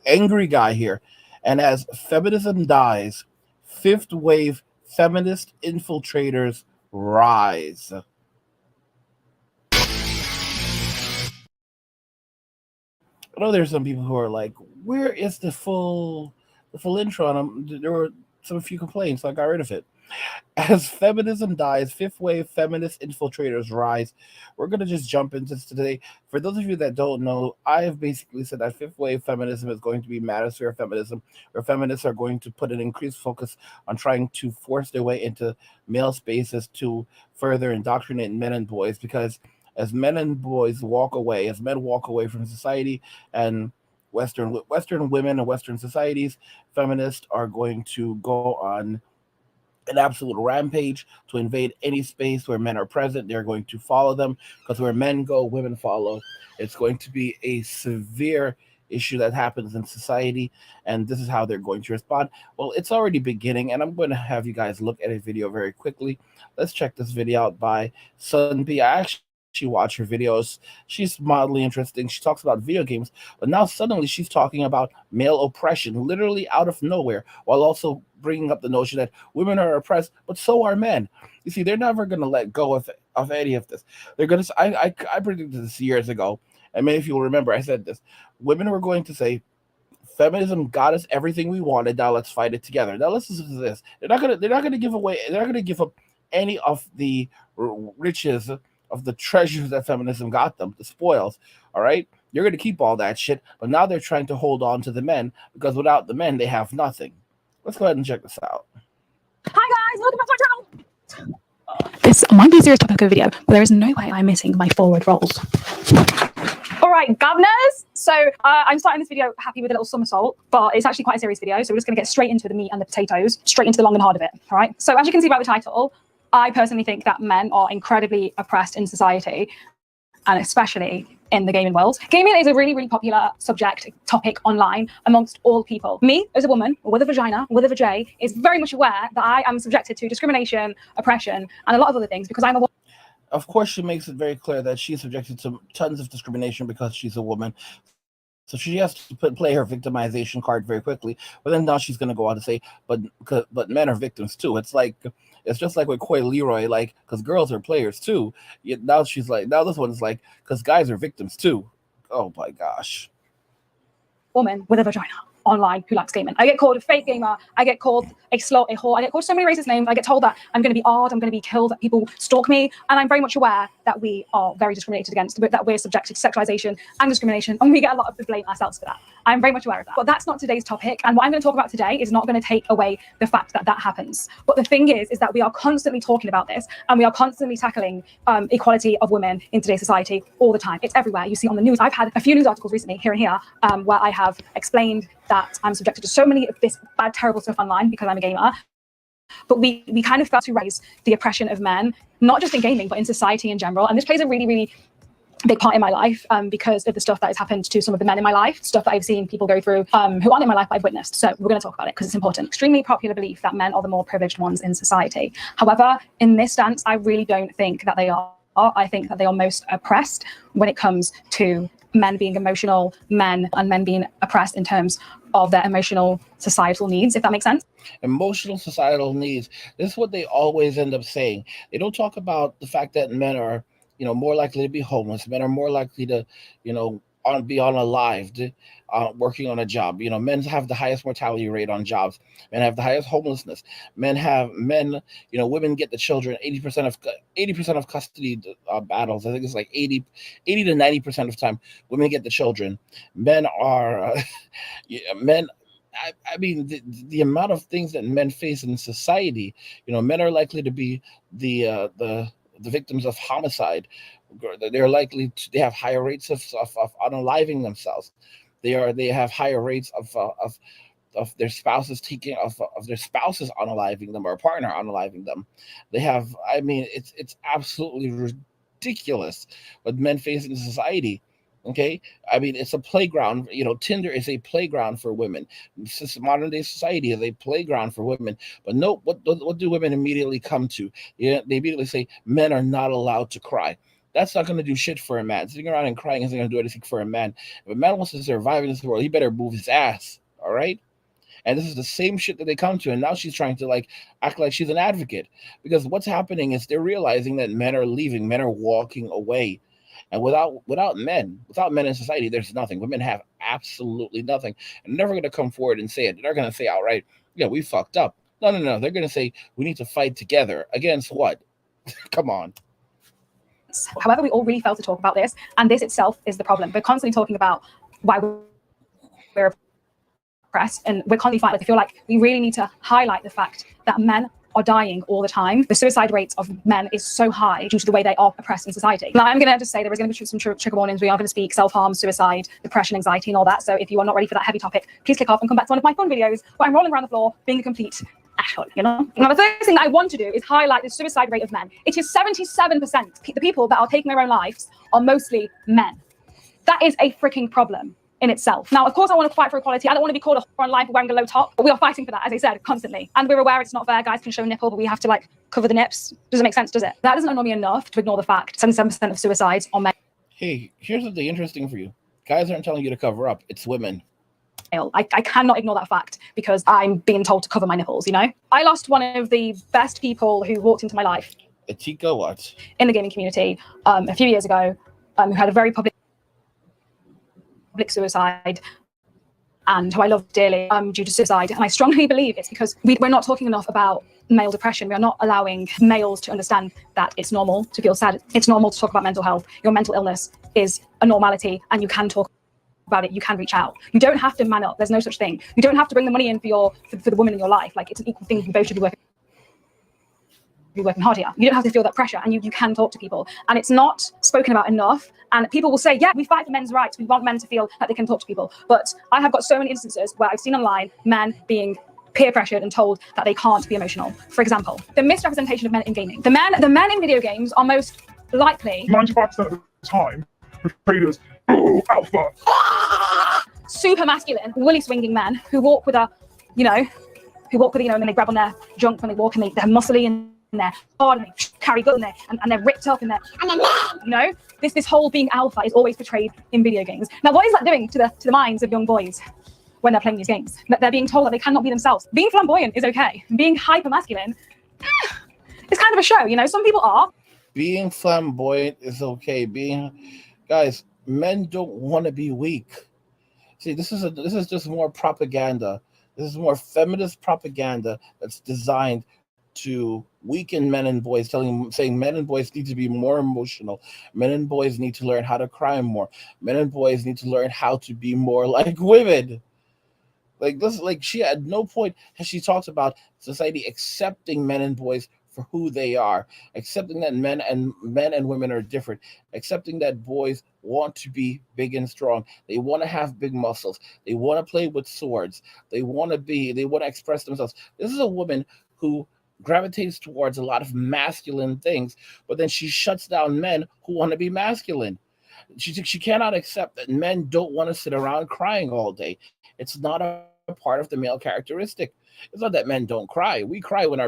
angry guy here. And as feminism dies, fifth wave feminist infiltrators rise. I know there's some people who are like, "Where is the full intro?" And there were some few complaints, so I got rid of it. As feminism dies, fifth wave feminist infiltrators rise. We're gonna just jump into this today. For those of you that don't know, I have basically said that fifth wave feminism is going to be manosphere feminism, where feminists are going to put an increased focus on trying to force their way into male spaces to further indoctrinate men and boys. Because as men and boys walk away, as men walk away from society and Western women and Western societies, feminists are going to go on an absolute rampage to invade any space where men are present. They're going to follow them because where men go, women follow. It's going to be a severe issue that happens in society, and this is how they're going to respond. Well, it's already beginning, and I'm going to have you guys look at a video very quickly. Let's check this video out by Sun B. I actually watch her videos. She's mildly interesting. She talks about video games, but now suddenly she's talking about male oppression, literally out of nowhere, while also bringing up the notion that women are oppressed, but so are men. You see, they're never going to let go of any of this. They're going to. I predicted this years ago, and many of you will remember I said this. Women were going to say, "Feminism got us everything we wanted. Now let's fight it together." Now listen to this. They're not gonna give away. They're not gonna give up any of the riches of the treasures that feminism got them, the spoils. All right, you're gonna keep all that shit, but now they're trying to hold on to the men because without the men, they have nothing. Let's go ahead and check this out. Hi guys, welcome back to my channel. This might be a serious topic of video, but there is no way I'm missing my forward rolls. All right, governors. So I'm starting this video happy with a little somersault, but it's actually quite a serious video. So we're just going to get straight into the meat and the potatoes, straight into the long and hard of it. All right. So as you can see by the title, I personally think that men are incredibly oppressed in society, and especially in the gaming world. Gaming is a really, really popular topic online amongst all people. Me, as a woman, with a vagina, with a vajay, is very much aware that I am subjected to discrimination, oppression, and a lot of other things because I'm a woman. Of course, she makes it very clear that she's subjected to tons of discrimination because she's a woman. So she has to play her victimization card very quickly. But then now she's going to go on to say, but men are victims too. It's just like with Coy Leroy, like because girls are players too. Now she's like, now this one is like because guys are victims too. Oh my gosh. Woman with a vagina online who likes gaming. I get called a fake gamer. I get called a slut, a whore. I get called so many racist names. I get told that I'm going to be odd, I'm going to be killed, that people stalk me. And I'm very much aware that we are very discriminated against, that we're subjected to sexualization and discrimination. And we get a lot of the blame ourselves for that. I'm very much aware of that. But that's not today's topic. And what I'm going to talk about today is not going to take away the fact that that happens. But the thing is that we are constantly talking about this and we are constantly tackling equality of women in today's society all the time. It's everywhere. You see on the news. I've had a few news articles recently here and here where I have explained that I'm subjected to so many of this bad, terrible stuff online because I'm a gamer. But we kind of fail to raise the oppression of men, not just in gaming, but in society in general. And this plays a really, really big part in my life because of the stuff that has happened to some of the men in my life, stuff that I've seen people go through who aren't in my life, but I've witnessed. So we're going to talk about it because it's important. Extremely popular belief that men are the more privileged ones in society. However, in this stance, I really don't think that they are. I think that they are most oppressed when it comes to men being emotional, men being oppressed in terms of their emotional societal needs, if that makes sense. Emotional societal needs. This is what they always end up saying. They don't talk about the fact that men are, more likely to be homeless. Men are more likely to, be unalived, working on a job. Men have the highest mortality rate on jobs. Men have the highest homelessness. Women get the children. 80% of custody battles. I think it's like 80 to 90% of time women get the children. Men are men. I mean, the amount of things that men face in society. Men are likely to be the victims of homicide. They have higher rates of unaliving themselves. They have higher rates of their spouses of their spouses unaliving them or a partner unaliving them. They have, I mean, it's absolutely ridiculous what men face in society. Okay, I mean, it's a playground. Tinder is a playground for women. Modern day society is a playground for women. But no, what do women immediately come to? They immediately say men are not allowed to cry. That's not going to do shit for a man. Sitting around and crying isn't going to do anything for a man. If a man wants to survive in this world, he better move his ass. All right. And this is the same shit that they come to. And now she's trying to like act like she's an advocate, because what's happening is they're realizing that men are leaving, men are walking away. And without men in society, there's nothing. Women have absolutely nothing. And they're never going to come forward and say it. They're going to say outright, yeah, we fucked up. No, no, no. They're going to say we need to fight together against what? Come on. However, we all really fail to talk about this, and this itself is the problem. We're constantly talking about why we're oppressed, and we're constantly fighting. I feel like we really need to highlight the fact that men are dying all the time. The suicide rates of men is so high due to the way they are oppressed in society. Now, I'm going to just say there is going to be some trigger warnings. We are going to speak self-harm, suicide, depression, anxiety, and all that. So if you are not ready for that heavy topic, please click off and come back to one of my fun videos where I'm rolling around the floor being a complete asshole, you know? Now, the first thing that I want to do is highlight the suicide rate of men. It is 77%. The people that are taking their own lives are mostly men. That is a freaking problem in itself. Now, of course, I want to fight for equality. I don't want to be called a whore online for wearing a low top, but we are fighting for that, as I said, constantly. And we're aware it's not fair. Guys can show nipple, but we have to like cover the nips. Doesn't make sense, does it? That doesn't annoy me enough to ignore the fact 77% of suicides are men. Hey, here's something interesting for you. Guys aren't telling you to cover up. It's women. I cannot ignore that fact because I'm being told to cover my nipples, you know? I lost one of the best people who walked into my life. Atika what? In the gaming community a few years ago, who had a very public suicide, and who I love dearly due to suicide. And I strongly believe it's because we're not talking enough about male depression. We are not allowing males to understand that it's normal to feel sad. It's normal to talk about mental health. Your mental illness is a normality, and you can talk about it. You can reach out. You don't have to man up. There's no such thing. You don't have to bring the money in for the woman in your life. Like, it's an equal thing. You both should be working hard here. You don't have to feel that pressure, and you can talk to people. And it's not spoken about enough. And people will say, yeah, we fight for men's rights. We want men to feel that they can talk to people. But I have got so many instances where I've seen online men being peer pressured and told that they can't be emotional. For example, the misrepresentation of men in gaming. The men in video games are most likely 95% of the time portrayed as alpha, super masculine, woolly swinging men who walk with a, and then they grab on their junk when they walk, and they're muscly and they're hard and they carry guns and they're ripped up and they're, this whole being alpha is always portrayed in video games. Now, what is that doing to the minds of young boys when they're playing these games? That they're being told that they cannot be themselves. Being flamboyant is okay. Being hyper masculine is kind of a show. Some people are. Being flamboyant is okay. Guys, men don't want to be weak. See, this is just more propaganda. This is more feminist propaganda that's designed to weaken men and boys, saying men and boys need to be more emotional. Men and boys need to learn how to cry more. Men and boys need to learn how to be more like women. Like this, she at no point has she talked about society accepting men and boys for who they are, accepting that men and women are different, accepting that boys want to be big and strong. They want to have big muscles. They want to play with swords. They want to express themselves. This is a woman who gravitates towards a lot of masculine things, but then she shuts down men who want to be masculine. She cannot accept that men don't want to sit around crying all day. It's not a part of the male characteristic. It's not that men don't cry. We cry when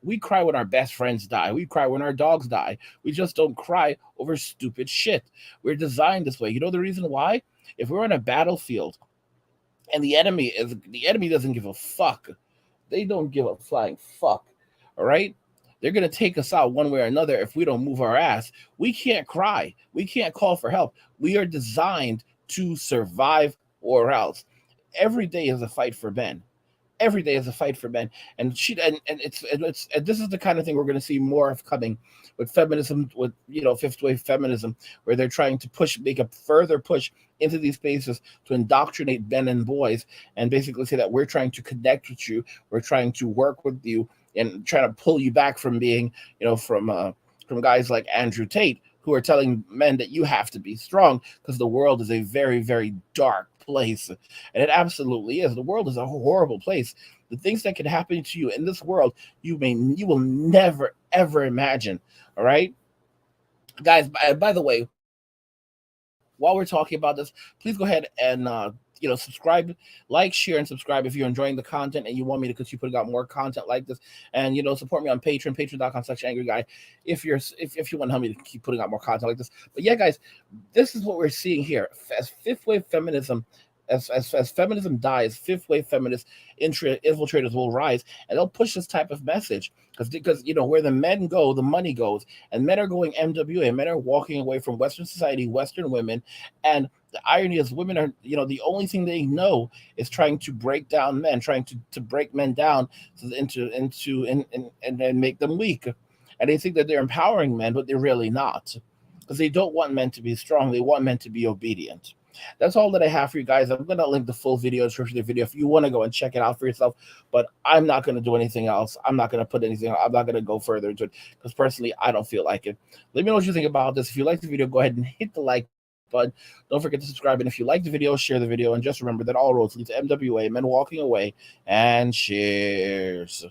we cry when our best friends die. We cry when our dogs die. We just don't cry over stupid shit. We're designed this way. You know the reason why? If we're on a battlefield and the enemy doesn't give a fuck. They don't give a flying fuck. All right? They're going to take us out one way or another if we don't move our ass. We can't cry. We can't call for help. We are designed to survive or else. Every day is a fight for men. Every day is a fight for men, and this is the kind of thing we're going to see more of coming with feminism, with fifth wave feminism, where they're trying to make a further push into these spaces to indoctrinate men and boys, and basically say that we're trying to connect with you, we're trying to work with you, and trying to pull you back from being, from guys like Andrew Tate, who are telling men that you have to be strong because the world is a very, very dark place. And it absolutely is. The world is a horrible place. The things that can happen to you in this world, you will never, ever imagine. All right? Guys, by the way, while we're talking about this, please go ahead and subscribe, like, share, and subscribe if you're enjoying the content and you want me to continue putting out more content like this. And support me on Patreon, patreon.com/angry guy, if you want to help me to keep putting out more content like this. But yeah, guys, this is what we're seeing here as fifth wave feminism. As feminism dies, fifth wave feminist infiltrators will rise, and they'll push this type of message because where the men go, the money goes, and men are going MWA. Men are walking away from Western society, Western women, and the irony is women are the only thing they know is trying to break down men, trying to break men down and make them weak, and they think that they're empowering men, but they're really not, because they don't want men to be strong. They want men to be obedient. That's all that I have for you guys. I'm going to link the full video description of the video if you want to go and check it out for yourself, but I'm not going to do anything else. I'm not going to put anything. I'm not going to go further into it because personally, I don't feel like it. Let me know what you think about this. If you like the video, go ahead and hit the like button. Don't forget to subscribe. And if you like the video, share the video. And just remember that all roads lead to MWA, men walking away, and cheers.